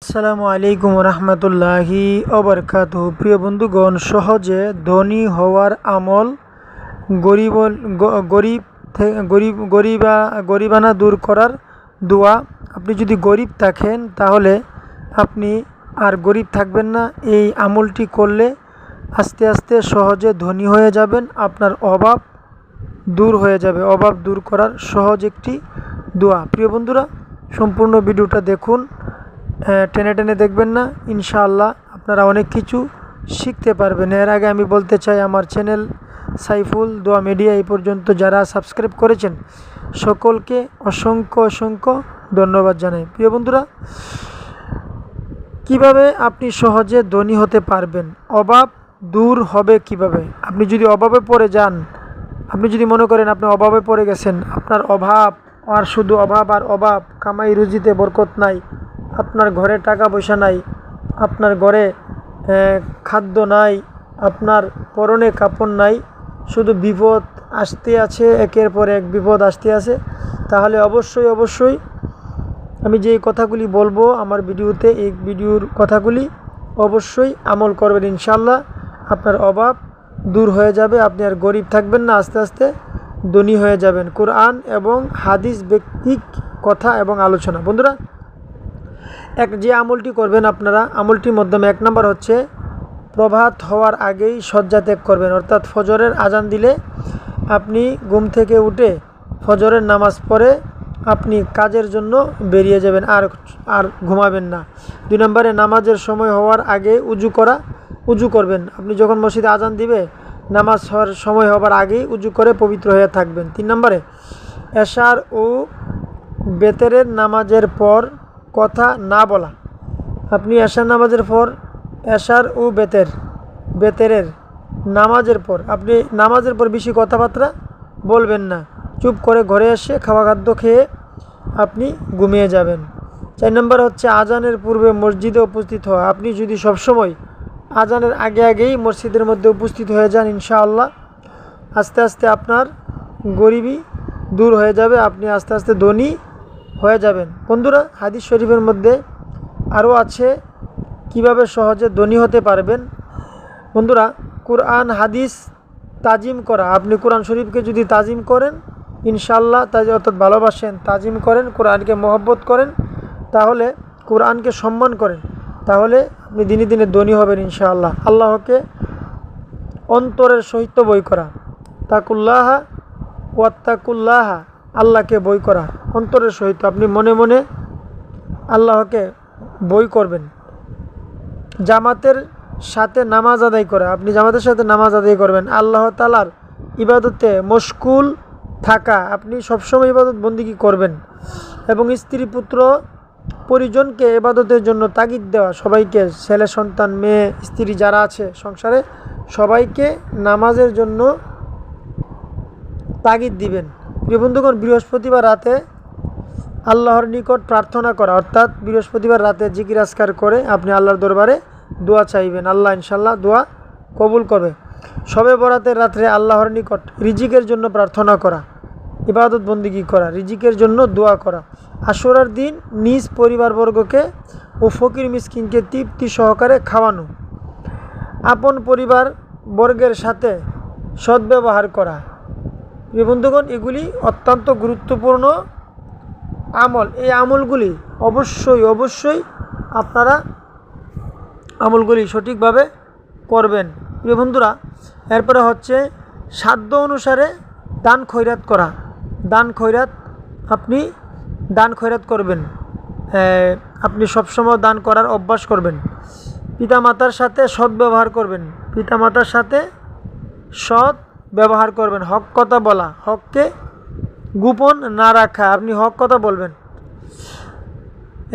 আসসালামু আলাইকুম রহমতুল্লাহি ওবরকাতুহু। প্রিয় বন্ধুগণ, সহজে ধনী হওয়ার আমল, গরিব গরিব গরিবানা দূর করার দোয়া। আপনি যদি গরিব থাকেন তাহলে আপনি আর গরিব থাকবেন না। এই আমলটি করলে আস্তে আস্তে সহজে ধনী হয়ে যাবেন, আপনার অভাব দূর হয়ে যাবে। অভাব দূর করার সহজ একটি দোয়া। প্রিয় বন্ধুরা, সম্পূর্ণ ভিডিওটা দেখুন, টেনে টেনে দেখবেন না। ইনশাআল্লাহ আপনারা অনেক কিছু শিখতে পারবেন। এর আগে আমি বলতে চাই, আমার চ্যানেল সাইফুল দোয়া মিডিয়া এই পর্যন্ত যারা সাবস্ক্রাইব করেছেন সকলকে অসংখ্য অসংখ্য ধন্যবাদ জানাই। প্রিয় বন্ধুরা, কিভাবে আপনি সহজে ধনী হতে পারবেন, অভাব দূর হবে কিভাবে? আপনি যদি অভাবে পড়ে যান, আপনি যদি মনে করেন আপনি অভাবে পড়ে গেছেন, আপনার অভাব আর শুধু অভাব আর অভাব, কামাই রুজিতে বরকত নাই, আপনার ঘরে টাকা পয়সা নাই, আপনার ঘরে খাদ্য নাই, আপনার পরনে কাপড় নাই, শুধু বিপদ আসতে আছে, একের পর এক বিপদ আসতে আছে, তাহলে অবশ্যই অবশ্যই আমি যে কথাগুলি বলবো আমার ভিডিওতে, এই ভিডিওর কথাগুলি অবশ্যই আমল করবেন। ইনশাল্লাহ আপনার অভাব দূর হয়ে যাবে, আপনি আর গরিব থাকবেন না, আস্তে আস্তে ধনী হয়ে যাবেন। কোরআন এবং হাদিস ব্যক্তিক কথা এবং আলোচনা। বন্ধুরা, যে আমলটি করবেন আপনারা, আমলটির মাধ্যমে 1 নম্বর হচ্ছে প্রভাত হওয়ার আগেই শয্যা ত্যাগ করবেন। অর্থাৎ ফজরের আজান দিলে আপনি ঘুম থেকে উঠে ফজরের নামাজ পড়ে আপনি কাজের জন্য বেরিয়ে যাবেন, আর ঘুমাবেন না। 2 নম্বরে নামাজের সময় হওয়ার আগে উজু করবেন। আপনি যখন মসজিদে আজান দিবে, নামাজ হওয়ার সময় হওয়ার আগেই উজু করে পবিত্র হয়ে থাকবেন। 3 নম্বরে এশার ও বেতেরের নামাজের পর কথা না বলা। আপনি এশার নামাজের পর, এশার ও বেতেরের নামাজের পর আপনি নামাজের পর বেশি কথাবার্তা বলবেন না। চুপ করে ঘরে এসে খাওয়া খাদ্য খেয়ে আপনি ঘুমিয়ে যাবেন। 4 নম্বর হচ্ছে আজানের পূর্বে মসজিদে উপস্থিত হওয়া। আপনি যদি সবসময় আজানের আগেই মসজিদের মধ্যে উপস্থিত হয়ে যান, ইনশাআল্লাহ আস্তে আস্তে আপনার গরিবি দূর হয়ে যাবে, আপনি আস্তে আস্তে ধনী হয়ে যাবেন। বন্ধুরা, হাদিস শরীফের মধ্যে আরও আছে কিভাবে সহজে ধনী হতে পারবেন। বন্ধুরা, কোরআন হাদিস তাজিম করা। আপনি কোরআন শরীফকে যদি তাজিম করেন, ইনশাআল্লাহ অর্থাৎ ভালোবাসেন, তাজিম করেন, কোরআনকে মহব্বত করেন, তাহলে কোরআনকে সম্মান করেন, তাহলে আপনি দিনে দিনে ধনী হবেন ইনশাআল্লাহ। আল্লাহকে অন্তরের সহিত বই করা, তাকুল্লাহা ওয়াত্তাকুল্লাহা, আল্লাহকে বই করা অন্তরের সহিত, আপনি মনে মনে আল্লাহকে বই করবেন। জামাতের সাথে নামাজ আদায় করা। আপনি জামাতের সাথে নামাজ আদায় করবেন। আল্লাহ তাআলার ইবাদতে মশগুল থাকা, আপনি সবসময় ইবাদত বন্দিগি করবেন। এবং স্ত্রী পুত্র পরিজনকে ইবাদতের জন্য তাগিদ দেওয়া। সবাইকে, ছেলে সন্তান, মেয়ে, স্ত্রী যারা আছে সংসারে, সবাইকে নামাজের জন্য তাগিদ দিবেন। প্রিয় বন্ধুগণ, বৃহস্পতিবার রাতে আল্লাহর নিকট প্রার্থনা করা। অর্থাৎ বৃহস্পতিবার রাতে জিকির আজকার করে আপনি আল্লাহর দরবারে দোয়া চাইবেন, আল্লাহ ইনশাল্লাহ দোয়া কবুল করবে। শবে বরাতের রাত্রে আল্লাহর নিকট রিজিকের জন্য প্রার্থনা করা, ইবাদত বন্দিগি করা, রিজিকের জন্য দোয়া করা। আশুরার দিন নিজ পরিবারবর্গকে ও ফকির মিসকিনকে তৃপ্তি সহকারে খাওয়ানো। আপন পরিবার বর্গের সাথে সদ্ব্যবহার করা। প্রিয় বন্ধুগণ, এগুলি অত্যন্ত গুরুত্বপূর্ণ আমল। এই আমলগুলি অবশ্যই অবশ্যই আপনারা আমলগুলি সঠিকভাবে করবেন। প্রিয় বন্ধুরা, এরপরে হচ্ছে সাধ্য অনুসারে দান খয়রাত করা। আপনি দান খয়রাত করবেন, আপনি সবসময় দান করার অভ্যাস করবেন। পিতামাতার সাথে সদ্ব্যবহার করবেন, পিতামাতার সাথে সৎ ব্যবহার করবেন। হক কথা বলা, হককে গোপন না রাখা, আপনি হক কথা বলবেন।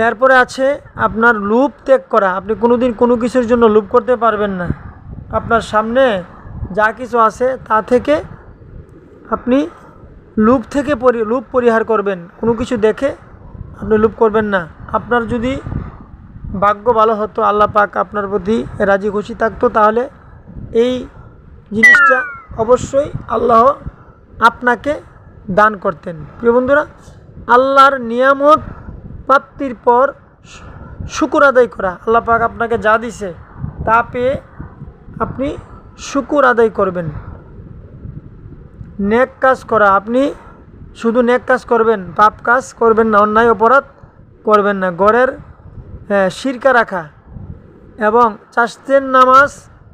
এরপরে আছে আপনার লোভ ত্যাগ করা। আপনি কোনোদিন কোনো কিছুর জন্য লোভ করতে পারবেন না। আপনার সামনে যা কিছু আছে তা থেকে আপনি লোভ পরিহার করবেন। কোনো কিছু দেখে আপনি লোভ করবেন না। আপনার যদি ভাগ্য ভালো হতো, আল্লাহ পাক আপনার প্রতি রাজি খুশি থাকতো, তাহলে এই জিনিসটা অবশ্যই আল্লাহ আপনাকে দান করতেন। প্রিয় বন্ধুরা, আল্লাহর নিয়ামত প্রাপ্তির পর শুকর আদায় করা, আল্লাহ পাক আপনাকে যা দিছে তা পেয়ে আপনি শুকর আদায় করবেন। নেক কাজ করা, আপনি শুধু নেক কাজ করবেন, পাপ কাজ করবেন না, অন্যায় অপরাধ করবেন না। ঘরের শিরকা রাখা এবং চাস্তের নামাজ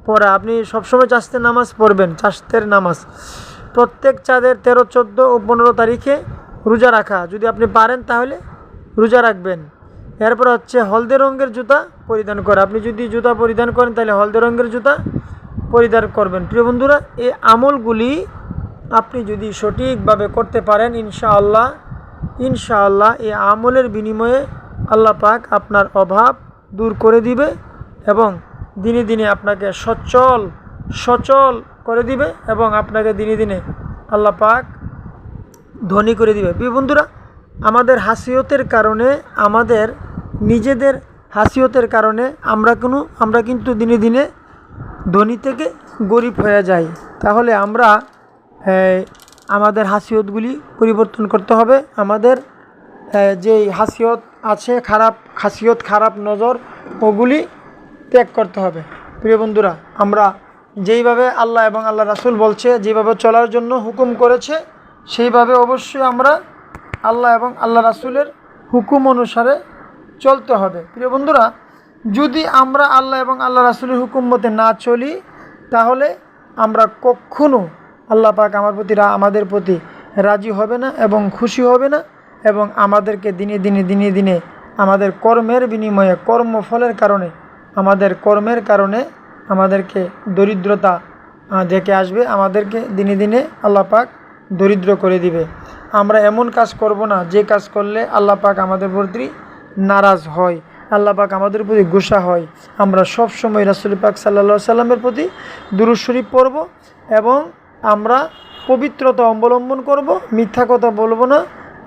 পড়া, আপনি সবসময় চাস্তের নামাজ পড়বেন। চাস্তের নামাজ প্রত্যেক চাঁদের 13, 14 ও 15 তারিখে রোজা রাখা, যদি আপনি পারেন তাহলে রোজা রাখবেন। এরপর হচ্ছে হলদে রঙের জুতা পরিধান করা, আপনি যদি জুতা পরিধান করেন তাহলে হলদে রঙের জুতা পরিধান করবেন। প্রিয় বন্ধুরা, এই আমলগুলি আপনি যদি সঠিকভাবে করতে পারেন ইনশাআল্লাহ এই আমলের বিনিময়ে আল্লাহ পাক আপনার অভাব দূর করে দিবে এবং দিনে দিনে আপনাকে সচল করে দিবে এবং আপনাকে দিনে দিনে আল্লাহ পাক ধনী করে দিবে। প্রিয় বন্ধুরা, আমাদের হাসিয়তের কারণে, আমাদের নিজেদের হাসিয়তের কারণে আমরা কিন্তু দিনে দিনে ধনী থেকে গরিব হয়ে যাই। তাহলে আমরা আমাদের হাসিয়তগুলি পরিবর্তন করতে হবে। আমাদের যেই হাসিয়ত আছে, খারাপ নজর, ওগুলি ত্যাগ করতে হবে। প্রিয় বন্ধুরা, আমরা যেইভাবে আল্লাহ এবং আল্লাহ রাসূল বলছে, যেভাবে চলার জন্য হুকুম করেছে, সেইভাবে অবশ্যই আমরা আল্লাহ এবং আল্লাহ রাসূলের হুকুম অনুসারে চলতে হবে। প্রিয় বন্ধুরা, যদি আমরা আল্লাহ এবং আল্লাহ রাসূলের হুকুম মতে না চলি, তাহলে আমরা কখনো আল্লাহ পাক আমাদের প্রতি রাজি হবে না এবং খুশি হবে না, এবং আমাদেরকে দিনে দিনে আমাদের কর্মের বিনিময়ে, কর্মের কারণে আমাদেরকে দরিদ্রতা ডেকে আসবে, আমাদেরকে দিনে দিনে আল্লাহ পাক দরিদ্র করে দিবে। আমরা এমন কাজ করব না যে কাজ করলে আল্লাহ পাক আমাদের প্রতি নারাজ হয়, আল্লাহ পাক আমাদের প্রতি গুসা হয়। আমরা সব সময় রাসূল পাক সাল্লাল্লাহু আলাইহি সাল্লামের প্রতি দুরূদ শরীফ পড়ব এবং আমরা পবিত্রতা অবলম্বন করব, মিথ্যা কথা বলবো না,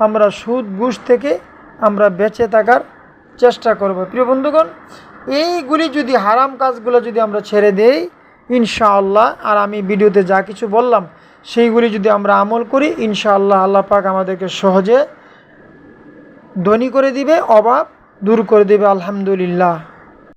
আমরা সুদ ঘুষ থেকে আমরা বেঁচে থাকার চেষ্টা করব। প্রিয় বন্ধুগণ, এইগুলি যদি, হারাম কাজগুলো যদি আমরা ছেড়ে দেই ইনশাআল্লাহ, আর আমি ভিডিওতে যা কিছু বললাম সেইগুলি যদি আমরা আমল করি ইনশাআল্লাহ, আল্লাহ পাক আমাদেরকে সহজে ধনী করে দিবে, অভাব দূর করে দিবে। আলহামদুলিল্লাহ।